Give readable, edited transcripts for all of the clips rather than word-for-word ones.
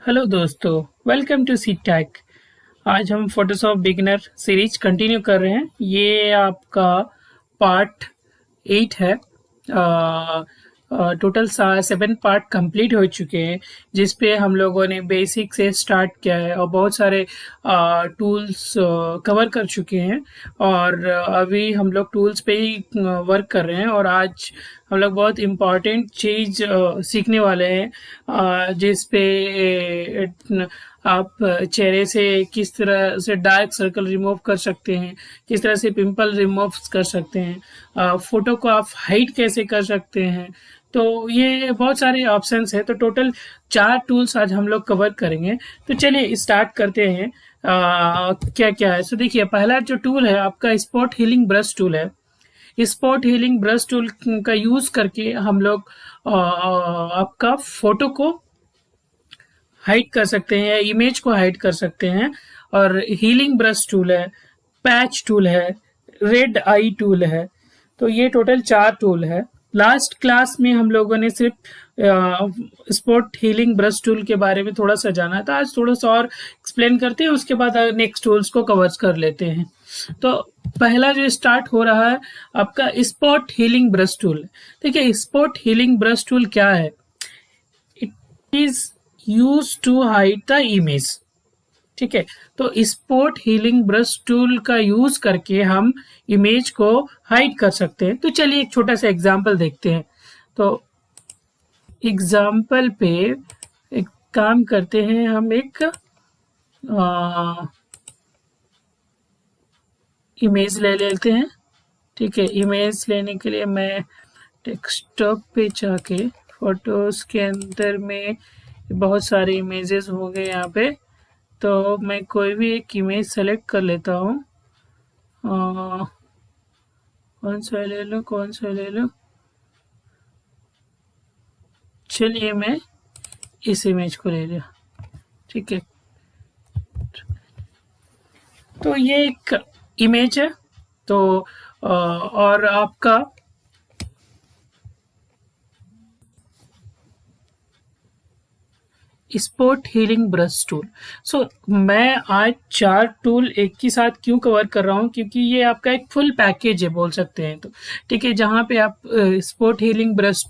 Hello दोस्तों, welcome to सी टैक। आज हम फोटोशॉप बिगिनर सीरीज कंटिन्यू कर रहे हैं। ये आपका पार्ट 8 है। टोटल 7 पार्ट कंप्लीट हो चुके हैं, जिस पे हम लोगों ने बेसिक से स्टार्ट किया है और बहुत सारे टूल्स कवर कर चुके हैं। और अभी हम लोग टूल्स पे ही वर्क कर रहे हैं। और आज हम लोग बहुत इम्पॉर्टेंट चीज़ सीखने वाले हैं, जिस पे आप चेहरे से किस तरह से डार्क सर्कल रिमूव कर सकते हैं, किस तरह से पिंपल रिमूव कर सकते हैं, फोटो को आप हाइड कैसे कर सकते हैं। तो ये बहुत सारे ऑप्शंस है। तो टोटल 4 टूल्स आज हम लोग कवर करेंगे। तो चलिए स्टार्ट करते हैं। क्या क्या है। तो देखिए, पहला जो टूल है आपका स्पॉट हीलिंग ब्रश टूल है। स्पॉट हीलिंग ब्रश टूल का यूज करके हम लोग आपका फोटो को हाइड कर सकते हैं या इमेज को हाइड कर सकते हैं। और हीलिंग ब्रश टूल है, पैच टूल है, रेड आई टूल है। तो ये टोटल 4 टूल है। लास्ट क्लास में हम लोगों ने सिर्फ स्पॉट हीलिंग ब्रश टूल के बारे में थोड़ा सा जाना था। आज थोड़ा सा और एक्सप्लेन करते हैं, उसके बाद नेक्स्ट टूल्स को कवर कर लेते हैं। तो पहला जो स्टार्ट हो रहा है आपका स्पॉट हीलिंग ब्रश टूल। देखिए, स्पॉट हीलिंग ब्रश टूल क्या है। It is use to hide the image. ठीक है, तो स्पॉट हीलिंग ब्रश टूल का यूज करके हम इमेज को हाइड कर सकते हैं। तो चलिए एक छोटा सा एग्जांपल देखते हैं। तो एग्जांपल पे एक काम करते हैं, हम एक इमेज ले लेते हैं। ठीक है, इमेज लेने के लिए मैं डेस्कटॉप पे जाके फोटोज के अंदर में बहुत सारे इमेजेस हो गए यहाँ पे। तो मैं कोई भी एक इमेज सेलेक्ट कर लेता हूँ। कौन सा ले लूँ, कौन सा ले लूँ। चलिए मैं इस इमेज को ले लिया। ठीक है, तो ये एक इमेज है। तो और आपका स्पॉट हीलिंग ब्रश टूल। सो मैं आज 4 टूल एक ही साथ क्यों कवर कर रहा हूँ, क्योंकि ये आपका एक फुल पैकेज है बोल सकते हैं। तो ठीक है, जहाँ पे आप spot healing brush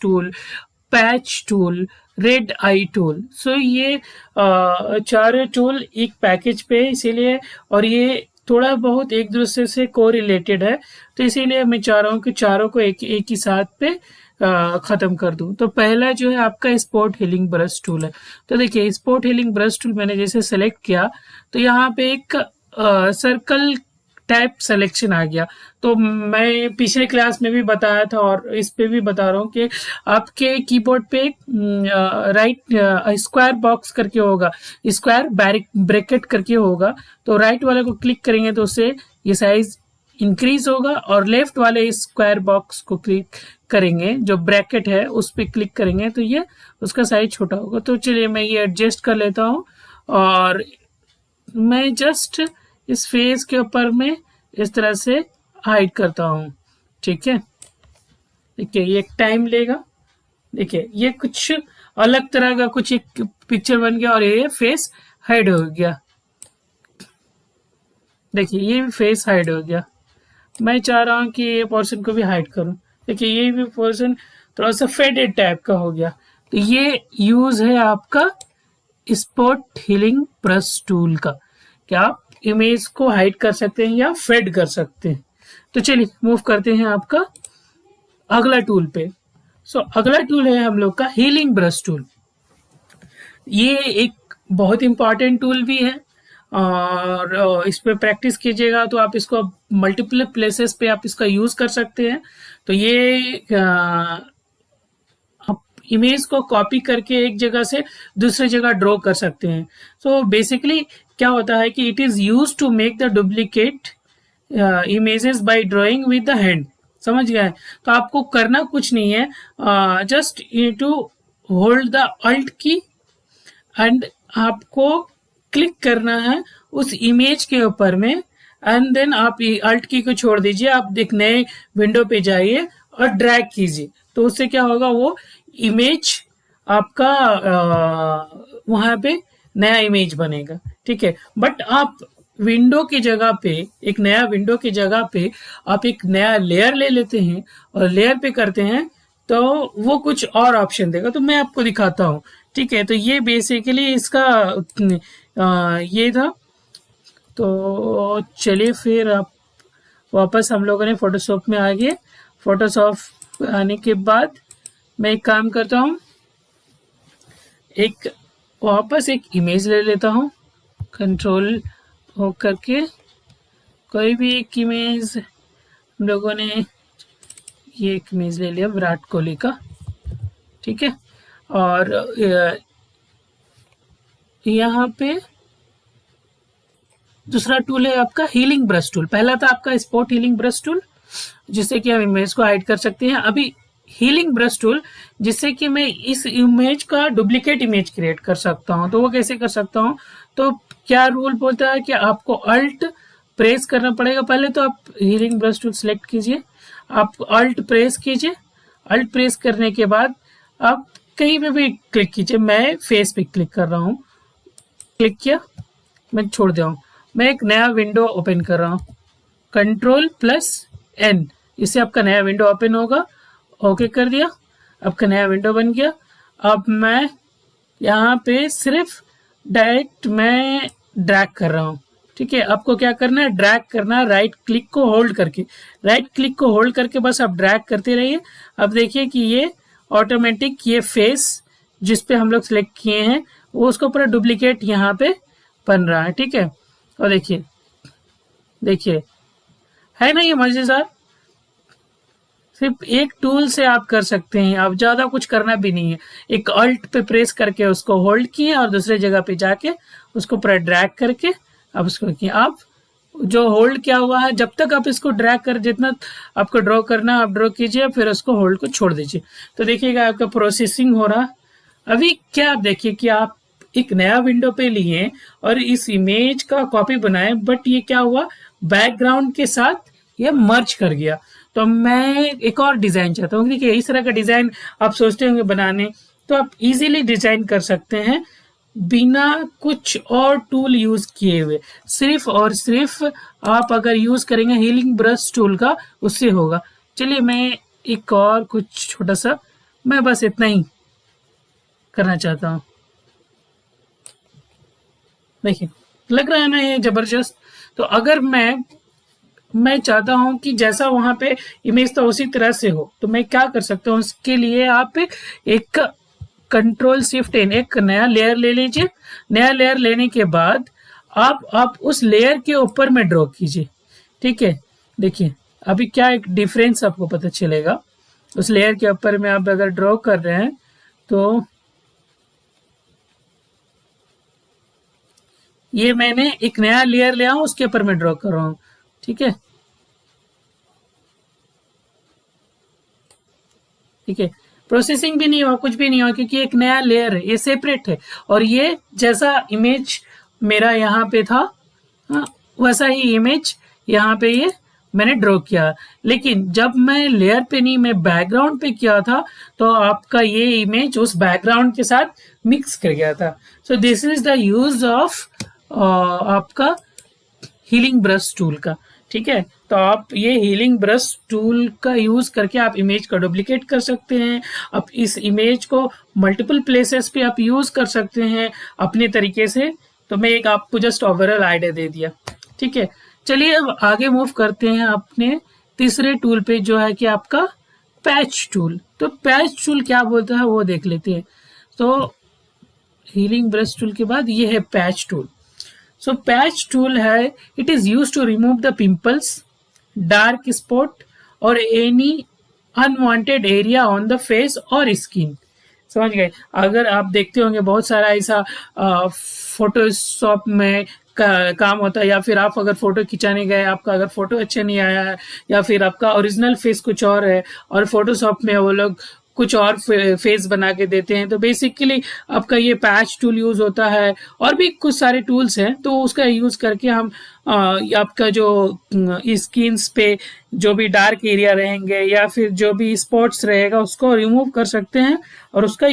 tool, patch tool, red eye tool, so ये चार टूल एक पैकेज पे है, इसीलिए। और ये थोड़ा बहुत एक दूसरे से को रिलेटेड है, तो इसीलिए मैं चाह रहा हूँ कि चारों को एक ही साथ पे खत्म कर दूं। तो पहला जो है आपका स्पॉट हीलिंग ब्रश टूल है। तो देखिए, स्पॉट हीलिंग ब्रश टूल मैंने जैसे सेलेक्ट किया तो यहाँ पे एक सर्कल टाइप सिलेक्शन आ गया। तो मैं पिछले क्लास में भी बताया था और इस पे भी बता रहा हूँ कि आपके कीबोर्ड पे राइट स्क्वायर बॉक्स करके होगा, स्क्वायर ब्रैकेट करके होगा। तो राइट वाले को क्लिक करेंगे तो उससे ये साइज इंक्रीज होगा, और लेफ्ट वाले स्क्वायर बॉक्स को क्लिक करेंगे, जो ब्रैकेट है उस पर क्लिक करेंगे तो ये उसका साइज छोटा होगा। तो चलिए मैं ये एडजस्ट कर लेता हूँ और मैं जस्ट इस फेस के ऊपर में इस तरह से हाइड करता हूँ। ठीक है, देखिए ये एक टाइम लेगा। देखिए ये कुछ अलग तरह का कुछ एक पिक्चर बन गया और ये फेस हाइड हो गया। देखिए ये भी फेस हाइड हो गया। मैं चाह रहा हूँ कि ये पोर्शन को भी हाइड करूँ। देखिए ये भी पोर्शन थोड़ा सा फेडेड टाइप का हो गया। तो ये यूज है आपका स्पॉट हीलिंग ब्रश टूल का, क्या आप इमेज को हाइड कर सकते हैं या फेड कर सकते हैं। तो चलिए मूव करते हैं आपका अगला टूल पे। सो अगला टूल है हम लोग का हीलिंग ब्रश टूल। ये एक बहुत इंपॉर्टेंट टूल भी है, और इस पे प्रैक्टिस कीजिएगा तो आप इसको मल्टीपल प्लेसेस पे आप इसका यूज कर सकते हैं। तो ये आप इमेज को कॉपी करके एक जगह से दूसरी जगह ड्रॉ कर सकते हैं। सो बेसिकली क्या होता है कि it is use to make the duplicate images by drawing with the hand. समझ गए। तो आपको करना कुछ नहीं है, just to hold the alt key and आपको क्लिक करना है उस इमेज के ऊपर में, एंड देन आप अल्ट की को छोड़ दीजिए, आप एक नए विंडो पे जाइए और ड्रैग कीजिए। तो उससे क्या होगा, वो इमेज आपका वहाँ पे नया इमेज बनेगा, ठीक है। बट आप विंडो की जगह पे, एक नया विंडो की जगह पे आप एक नया लेयर ले लेते हैं और लेयर पे करते हैं, तो वो कुछ और ऑप्शन देगा। तो मैं आपको दिखाता हूँ, ठीक है। तो ये बेसिकली इसका ये था। तो चलिए फिर आप वापस हम लोगों ने फोटोशॉप में आ गए। फोटोशॉप आने के बाद मैं एक काम करता हूँ, एक वापस एक इमेज ले लेता हूँ, कंट्रोल हो करके कोई भी एक इमेज। हम लोगों ने ये एक इमेज ले लिया विराट कोहली का, ठीक है। और यहाँ पे दूसरा टूल है आपका हीलिंग ब्रश टूल। पहला था आपका स्पॉट हीलिंग ब्रश टूल, जिससे कि हम इमेज को हाइड कर सकते हैं। अभी हीलिंग ब्रश टूल, जिससे कि मैं इस इमेज का डुप्लीकेट इमेज क्रिएट कर सकता हूँ। तो वो कैसे कर सकता हूँ? तो क्या रूल बोलता है कि आपको अल्ट प्रेस करना पड़ेगा। पहले तो आप हीलिंग ब्रश टूल सेलेक्ट कीजिए, आप अल्ट प्रेस कीजिए। अल्ट प्रेस करने के बाद आप कहीं पे भी क्लिक कीजिए। मैं फेस पे क्लिक कर रहा हूँ, क्लिक किया, मैं छोड़ दिया हूँ। मैं एक नया विंडो ओपन कर रहा हूँ, कंट्रोल प्लस एन, इससे आपका नया विंडो ओपन होगा। ओके कर दिया, आपका नया विंडो बन गया। अब मैं यहाँ पे सिर्फ डायरेक्ट मैं ड्रैग कर रहा हूँ, ठीक है। आपको क्या करना है? ड्रैग करना है राइट क्लिक को होल्ड करके। राइट क्लिक को होल्ड करके बस आप ड्रैग करते रहिए। अब देखिए कि ये ऑटोमेटिक ये फेस जिस पे हम लोग सेलेक्ट किए हैं वो उसका पूरा डुप्लीकेट यहाँ पे बन रहा है, ठीक है। और देखिए, देखिए है ना ये मजेदार। सिर्फ एक टूल से आप कर सकते हैं, आप ज़्यादा कुछ करना भी नहीं है। एक अल्ट पे प्रेस करके उसको होल्ड किए और दूसरे जगह पे जाके उसको पूरा ड्रैग करके अब उसको किए। आप जो होल्ड किया हुआ है, जब तक आप इसको ड्रैग कर, जितना आपको ड्रॉ करना आप ड्रॉ कीजिए, फिर उसको होल्ड को छोड़ दीजिए। तो देखिएगा आपका प्रोसेसिंग हो रहा। अभी क्या आप देखिए कि आप एक नया विंडो पे लिए और इस इमेज का कॉपी बनाए, बट ये क्या हुआ, बैकग्राउंड के साथ ये मर्ज कर गया। तो मैं एक और डिज़ाइन चाहता हूँ। देखिए इस तरह का डिज़ाइन आप सोचते होंगे बनाने, तो आप इजीली डिज़ाइन कर सकते हैं बिना कुछ और टूल यूज़ किए हुए। सिर्फ और सिर्फ आप अगर यूज़ करेंगे हीलिंग ब्रश टूल का, उससे होगा। चलिए मैं एक और कुछ छोटा सा, मैं बस इतना ही करना चाहता हूँ। देखिए लग रहा है ना ये ज़बरदस्त। तो अगर मैं चाहता हूं कि जैसा वहां पे इमेज था उसी तरह से हो, तो मैं क्या कर सकता हूँ? उसके लिए आप एक कंट्रोल शिफ्ट एन, एक नया लेयर ले लीजिए। नया लेयर लेने के बाद आप उस लेयर के ऊपर में ड्रॉ कीजिए, ठीक है। देखिए अभी क्या एक डिफरेंस आपको पता चलेगा। उस लेयर के ऊपर में आप अगर ड्रॉ कर रहे हैं तो ये मैंने एक नया लेयर लिया हूं, उसके ऊपर मैं ड्रॉ कर रहा हूँ, ठीक है। ठीक है, प्रोसेसिंग भी नहीं हुआ, कुछ भी नहीं हुआ, क्योंकि एक नया लेयर है, ये सेपरेट है। और ये जैसा इमेज मेरा यहाँ पे था, हाँ, वैसा ही इमेज यहाँ पे ये मैंने ड्रॉ किया। लेकिन जब मैं लेयर पे नहीं, मैं बैकग्राउंड पे किया था, तो आपका ये इमेज उस बैकग्राउंड के साथ मिक्स कर गया था। So this is the use of आपका हीलिंग ब्रश टूल का, ठीक है। तो आप ये हीलिंग ब्रश टूल का यूज करके आप इमेज का डुप्लीकेट कर सकते हैं। आप इस इमेज को मल्टीपल प्लेसेस पे आप यूज कर सकते हैं अपने तरीके से। तो मैं एक आपको जस्ट ओवरऑल आइडिया दे दिया, ठीक है। चलिए अब आगे मूव करते हैं अपने तीसरे टूल पे, जो है कि आपका पैच टूल। तो पैच टूल क्या बोलता है वो देख लेते हैं। तो हीलिंग ब्रश टूल के बाद ये है patch tool. So patch tool है, it is used to remove the pimples, dark spot or any unwanted area on the face or skin। समझ गए? अगर आप देखते होंगे बहुत सारा ऐसा फोटोशॉप में काम होता है, या फिर आप अगर फोटो खिंचाने गए, आपका अगर फोटो अच्छा नहीं आया है, या फिर आपका ओरिजिनल फेस कुछ और है और फोटोशॉप में वो लोग कुछ और फेस बना के देते हैं। तो बेसिकली आपका ये पैच टूल यूज होता है, और भी कुछ सारे टूल्स हैं, तो उसका यूज करके हम आपका जो स्किन्स पे जो भी डार्क एरिया रहेंगे या फिर जो भी स्पॉट्स रहेगा उसको रिमूव कर सकते हैं, और उसका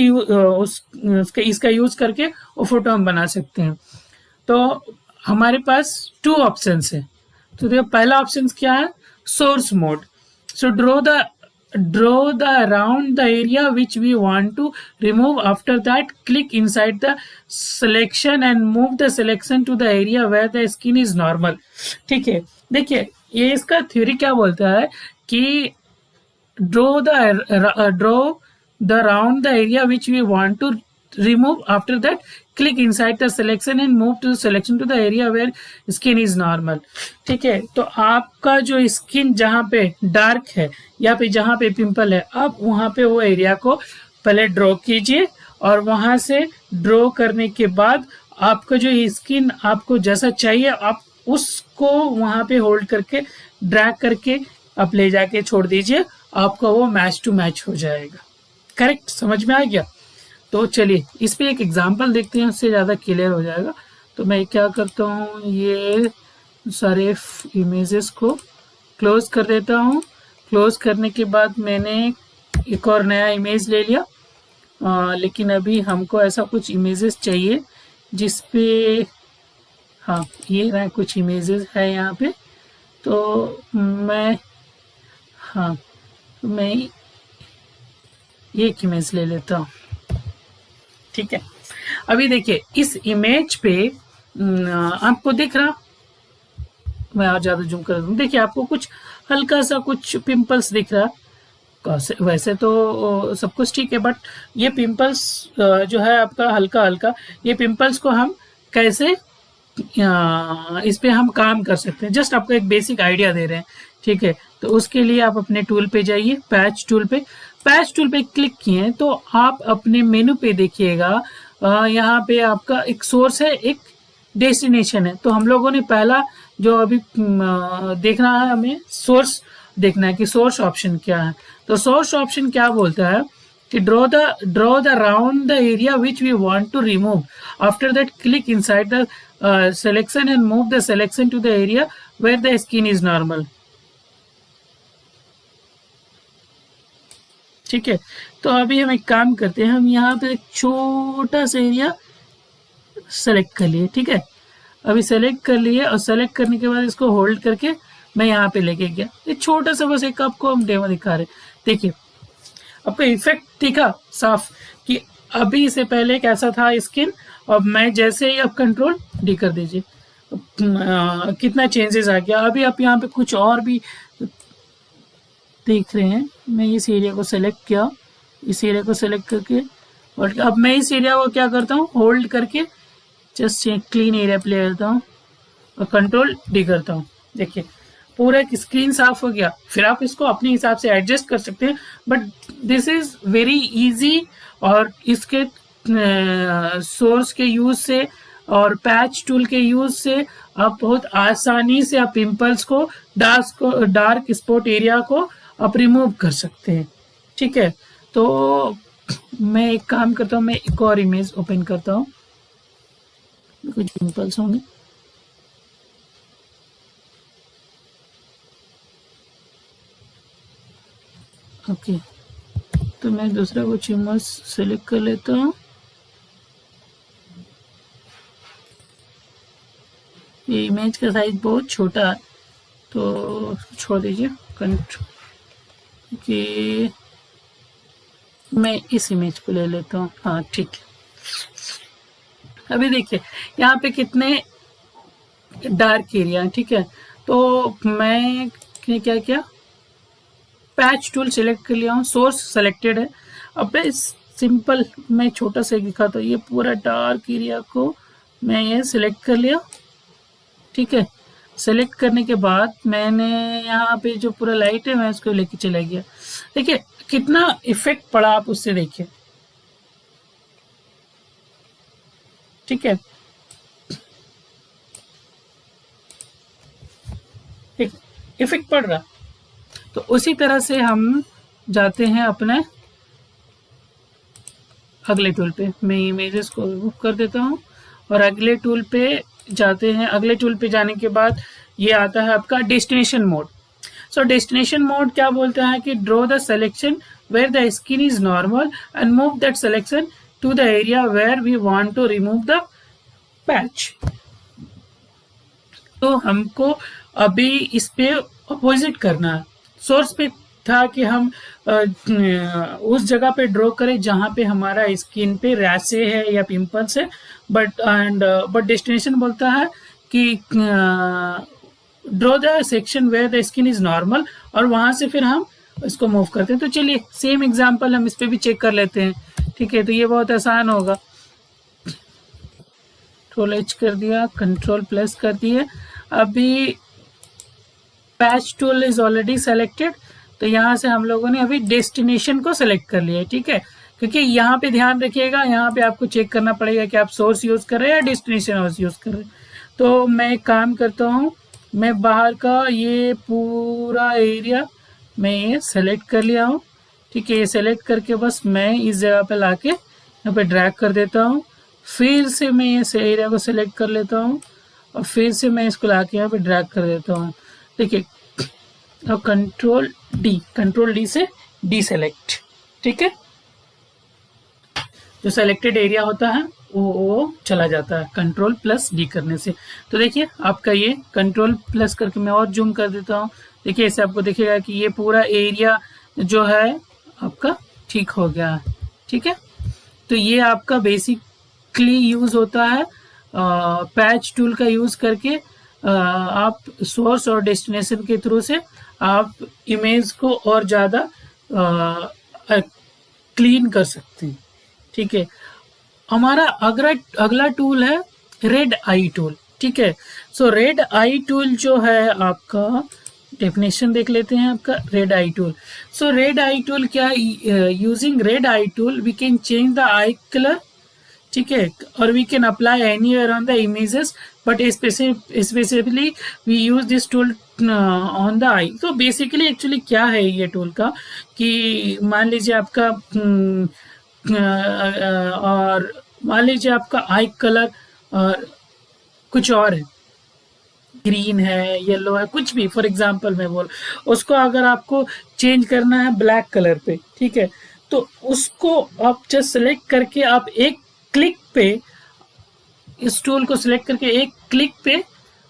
इसका यूज करके वो फोटो हम बना सकते हैं। तो हमारे पास 2 ऑप्शंस है। तो देखो पहला ऑप्शन क्या है, source mode. So draw the around the area which we want to remove. After that, click inside the selection and move the selection to the area where the skin is normal. ठीक है, देखिए ये इसका theory क्या बोलता है कि draw the round the area which we want to remove. After that, click inside the selection and move to the selection to the area where skin is normal. ठीक है, तो आपका जो स्किन जहाँ पे डार्क है या फिर जहाँ पे पिंपल है, आप वहाँ पे वो एरिया को पहले ड्रॉ कीजिए, और वहाँ से ड्रॉ करने के बाद आपका जो स्किन आपको जैसा चाहिए आप उसको वहाँ पे होल्ड करके ड्रैग करके आप ले जाके छोड़ दीजिए, आपका वो मैच टू मैच हो जाएगा। करेक्ट, समझ में आ गया? तो चलिए इस पे एक एग्जांपल देखते हैं, उससे ज़्यादा क्लियर हो जाएगा। तो मैं क्या करता हूँ, ये सारे इमेजेस को क्लोज कर देता हूँ। क्लोज करने के बाद मैंने एक और नया इमेज ले लिया, लेकिन अभी हमको ऐसा कुछ इमेजेस चाहिए जिस पे, हाँ ये रहा, कुछ इमेजेस है यहाँ पे। तो मैं एक इमेज ले लेता हूँ। ठीक है, अभी देखिए इस इमेज पे आपको दिख रहा, मैं और ज्यादा जूम कर दूं, देखिए आपको कुछ हल्का सा कुछ पिंपल्स दिख रहा। वैसे तो सब कुछ ठीक है, बट ये पिंपल्स जो है आपका हल्का हल्का, ये पिंपल्स को हम कैसे इस पे हम काम कर सकते हैं, जस्ट आपको एक बेसिक आइडिया दे रहे हैं। ठीक है, तो उसके लिए आप अपने टूल पे जाइए, पैच टूल पे। पैच टूल पे क्लिक किए तो आप अपने मेनू पे देखिएगा, यहाँ पे आपका एक सोर्स है, एक डेस्टिनेशन है। तो हम लोगों ने पहला जो अभी देखना है, हमें सोर्स देखना है कि सोर्स ऑप्शन क्या है। तो सोर्स ऑप्शन क्या बोलता है कि draw the round the area which we want to remove. After that, click inside the selection and move the selection to the area where the skin is normal. ठीक है, तो अभी हम एक काम करते हैं, हम यहाँ पे एक छोटा सा एरिया सेलेक्ट कर लिए। ठीक है, अभी सेलेक्ट कर लिए, और सेलेक्ट करने के बाद इसको होल्ड करके मैं यहाँ पे लेके गया। ये छोटा सा बस एक आपको हम डेमो दिखा रहे। देखिए आपको इफेक्ट दिखा साफ कि अभी से पहले कैसा था स्किन, और मैं जैसे ही आप कंट्रोल डी कर दीजिए कितना चेंजेस आ गया। अभी आप यहाँ पे कुछ और भी देख रहे हैं। मैं इस एरिया को सेलेक्ट किया, इस एरिया को सेलेक्ट करके, और अब मैं इस एरिया को क्या करता हूँ, होल्ड करके जस्ट क्लीन एरिया पे ले लेता हूँ और कंट्रोल डी करता हूँ। देखिए पूरा एक स्क्रीन साफ हो गया। फिर आप इसको अपने हिसाब से एडजस्ट कर सकते हैं, but this is very easy. और इसके सोर्स के यूज से और पैच टूल के यूज से आप बहुत आसानी से आप पिंपल्स को, डार्क स्पॉट एरिया को आप रिमूव कर सकते हैं। ठीक है, तो मैं एक काम करता हूँ, मैं एक और इमेज ओपन करता हूँ, कुछ पिंपल्स होंगे। ओके, तो मैं दूसरा कुछ इमेज सेलेक्ट कर लेता हूँ। ये इमेज का साइज बहुत छोटा है, तो छोड़ दीजिए कि मैं इस इमेज को ले लेता हूँ। हाँ ठीक है, अभी देखिए यहाँ पे कितने डार्क एरिया है। ठीक है, तो मैं क्या किया, पैच टूल सेलेक्ट कर लिया हूँ, सोर्स सेलेक्टेड है। अब मैं सिंपल, मैं छोटा सा दिखा, तो ये पूरा डार्क एरिया को मैं ये सिलेक्ट कर लिया। ठीक है, सेलेक्ट करने के बाद मैंने यहाँ पे जो पूरा लाइट है मैं उसको लेके चला गया। देखिए कितना इफेक्ट पड़ा, आप उससे देखिए। ठीक है, एक इफेक्ट पड़ रहा। तो उसी तरह से हम जाते हैं अपने अगले टूल पे मैं इमेजेस को रिमूव कर देता हूँ और अगले टूल पे जाते हैं। अगले टूल पे जाने के बाद ये आता है आपका destination mode. So destination mode क्या बोलता है कि draw the selection where the skin is normal and move that selection to the area where we want to remove the patch. तो हमको अभी इस पे अपोजिट करना है। सोर्स पे था कि हम उस जगह पे ड्रॉ करें जहाँ पे हमारा स्किन पे रैशे है या पिंपल्स है, बट डेस्टिनेशन बोलता है कि draw the section where the skin is normal, और वहाँ से फिर हम इसको मूव करते हैं। तो चलिए सेम एग्जांपल हम इस पे भी चेक कर लेते हैं। ठीक है, तो ये बहुत आसान होगा। कंट्रोल H कर दिया, कंट्रोल प्लस कर दिए। अभी patch tool is already selected, तो यहाँ से हम लोगों ने अभी डेस्टिनेशन को सेलेक्ट कर लिया है। ठीक है, क्योंकि यहाँ पे ध्यान रखिएगा, यहाँ पे आपको चेक करना पड़ेगा कि आप सोर्स यूज कर रहे हैं या डेस्टिनेशन यूज कर रहे हैं। तो मैं एक काम करता हूँ, मैं बाहर का ये पूरा एरिया मैं ये सेलेक्ट कर लिया हूँ। ठीक है, ये सेलेक्ट करके बस मैं इस जगह पे लाके यहाँ पे ड्रैग कर देता हूँ। फिर से मैं इस एरिया को सिलेक्ट कर लेता हूँ और फिर से मैं इसको लाके यहाँ पे ड्रैग कर देता हूँ। देखिए, और कंट्रोल डी से डीसेलेक्ट। ठीक है, जो सेलेक्टेड एरिया होता है वो चला जाता है कंट्रोल प्लस डी करने से। तो देखिए आपका ये कंट्रोल प्लस करके मैं और जूम कर देता हूँ। देखिए ऐसे आपको दिखेगा कि ये पूरा एरिया जो है आपका ठीक हो गया है। ठीक है, तो ये आपका बेसिकली यूज होता है पैच टूल का यूज करके। आप सोर्स और डेस्टिनेशन के थ्रू से आप इमेज को और ज़्यादा क्लीन कर सकते हैं। ठीक है, हमारा अगला टूल है रेड आई टूल। ठीक है, सो रेड आई टूल जो है आपका, डेफिनेशन देख लेते हैं आपका red eye tool. So red eye tool क्या, using red eye tool we can change the eye colour. ठीक है, और we can apply anywhere on the images, but specifically we use this tool on the eye. तो basically actually क्या है ये tool का कि मान लीजिए आपका और मान लीजिए आपका आई कलर और कुछ और है, ग्रीन है, येलो है, कुछ भी, फॉर एग्जांपल मैं बोल, उसको अगर आपको चेंज करना है ब्लैक कलर पे, ठीक है, तो उसको आप जस्ट सेलेक्ट करके आप एक क्लिक पे, इस टूल को सिलेक्ट करके एक क्लिक पे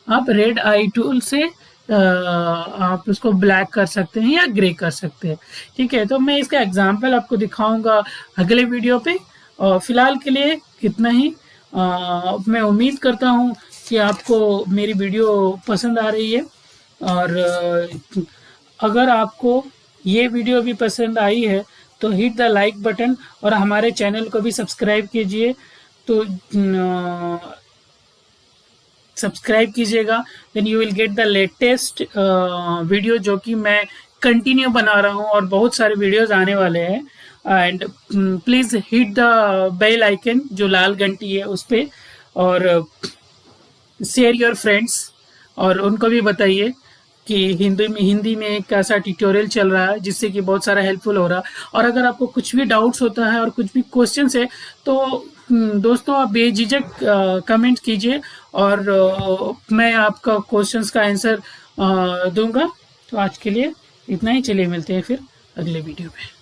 आप रेड आई टूल से आप उसको ब्लैक कर सकते हैं या ग्रे कर सकते हैं। ठीक है, तो मैं इसका एग्जांपल आपको दिखाऊंगा अगले वीडियो पे, और फिलहाल के लिए इतना ही। मैं उम्मीद करता हूँ कि आपको मेरी वीडियो पसंद आ रही है, और अगर आपको ये वीडियो भी पसंद आई है तो हिट द लाइक बटन और हमारे चैनल को भी सब्सक्राइब कीजिए। तो सब्सक्राइब कीजिएगा, then you will get the latest video जो कि मैं कंटिन्यू बना रहा हूँ, और बहुत सारे वीडियोस आने वाले हैं। And please hit the bell icon जो लाल घंटी है उस पर, और शेयर योर फ्रेंड्स, और उनको भी बताइए कि हिंदी में कैसा ट्यूटोरियल चल रहा है जिससे कि बहुत सारा हेल्पफुल हो रहा है। और अगर आपको कुछ भी डाउट्स होता है और कुछ भी क्वेश्चंस है तो दोस्तों आप बेझिझक कमेंट कीजिए, और मैं आपका क्वेश्चंस का आंसर दूंगा। तो आज के लिए इतना ही, चलिए मिलते हैं फिर अगले वीडियो में।